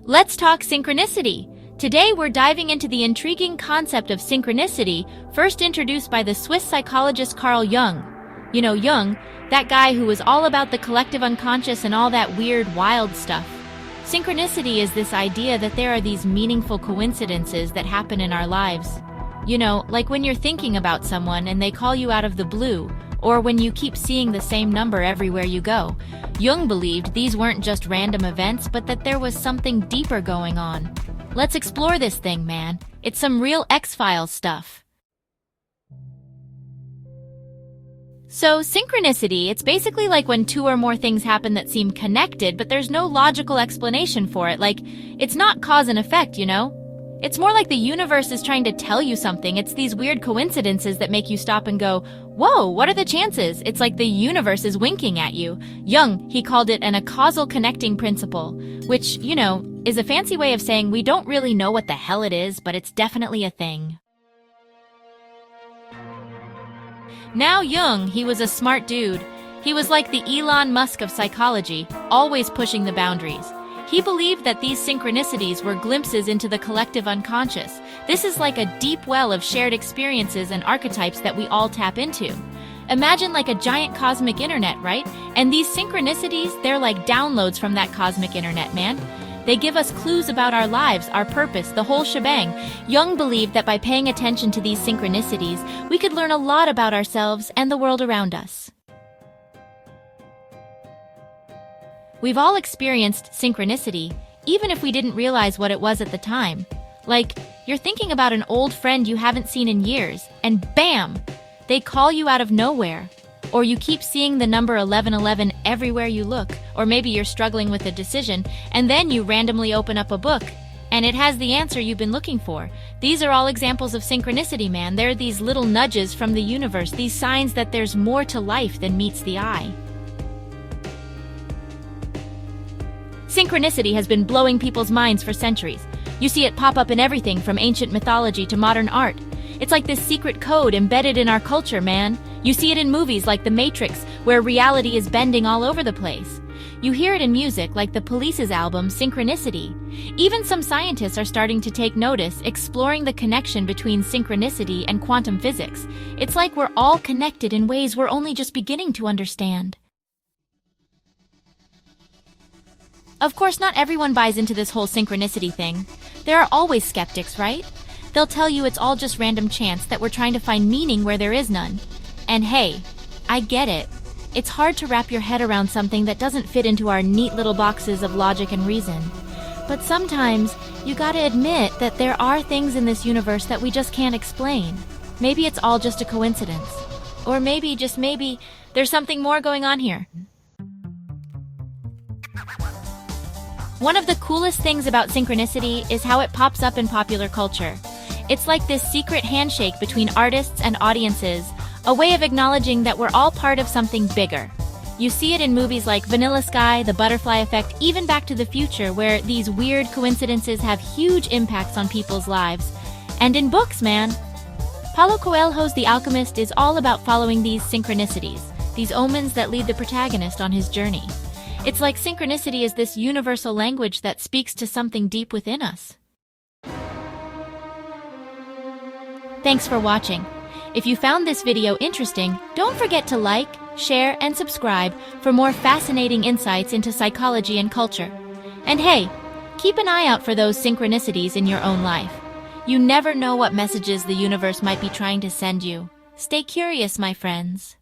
Let's talk synchronicity. Today we're diving into the intriguing concept of synchronicity, first introduced by the Swiss psychologist Carl Jung. You know Jung, that guy who was all about the collective unconscious and all that weird, wild stuff. Synchronicity is this idea that there are these meaningful coincidences that happen in our lives. You know, like when you're thinking about someone and they call you out of the blue, or when you keep seeing the same number everywhere you go. Jung believed these weren't just random events, but that there was something deeper going on. Let's explore this thing, man. It's some real X-Files stuff. So, synchronicity, it's basically like when two or more things happen that seem connected, but there's no logical explanation for it. Like, it's not cause and effect, you know? It's more like the universe is trying to tell you something. It's these weird coincidences that make you stop and go, whoa, what are the chances? It's like the universe is winking at you. Jung, he called it a causal connecting principle, which, you know, is a fancy way of saying we don't really know what the hell it is, but it's definitely a thing. Now Jung, he was a smart dude. He was like the Elon Musk of psychology, always pushing the boundaries. He believed that these synchronicities were glimpses into the collective unconscious. This is like a deep well of shared experiences and archetypes that we all tap into. Imagine like a giant cosmic internet, right? And these synchronicities, they're like downloads from that cosmic internet, man. They give us clues about our lives, our purpose, the whole shebang. Jung believed that by paying attention to these synchronicities, we could learn a lot about ourselves and the world around us. We've all experienced synchronicity, even if we didn't realize what it was at the time. Like, you're thinking about an old friend you haven't seen in years, and bam! They call you out of nowhere. Or you keep seeing the number 1111 everywhere you look, or maybe you're struggling with a decision, and then you randomly open up a book, and it has the answer you've been looking for. These are all examples of synchronicity, man. They're these little nudges from the universe, these signs that there's more to life than meets the eye. Synchronicity has been blowing people's minds for centuries. You see it pop up in everything from ancient mythology to modern art. It's like this secret code embedded in our culture, man. You see it in movies like The Matrix, where reality is bending all over the place. You hear it in music like the Police's album, Synchronicity. Even some scientists are starting to take notice, exploring the connection between synchronicity and quantum physics. It's like we're all connected in ways we're only just beginning to understand. Of course, not everyone buys into this whole synchronicity thing. There are always skeptics, right? They'll tell you it's all just random chance, that we're trying to find meaning where there is none. And hey, I get it. It's hard to wrap your head around something that doesn't fit into our neat little boxes of logic and reason. But sometimes, you gotta admit that there are things in this universe that we just can't explain. Maybe it's all just a coincidence. Or maybe, just maybe, there's something more going on here. One of the coolest things about synchronicity is how it pops up in popular culture. It's like this secret handshake between artists and audiences, a way of acknowledging that we're all part of something bigger. You see it in movies like Vanilla Sky, The Butterfly Effect, even Back to the Future, where these weird coincidences have huge impacts on people's lives. And in books, man. Paulo Coelho's The Alchemist is all about following these synchronicities, these omens that lead the protagonist on his journey. It's like synchronicity is this universal language that speaks to something deep within us. Thanks for watching. If you found this video interesting, don't forget to like, share, and subscribe for more fascinating insights into psychology and culture. And hey, keep an eye out for those synchronicities in your own life. You never know what messages the universe might be trying to send you. Stay curious, my friends.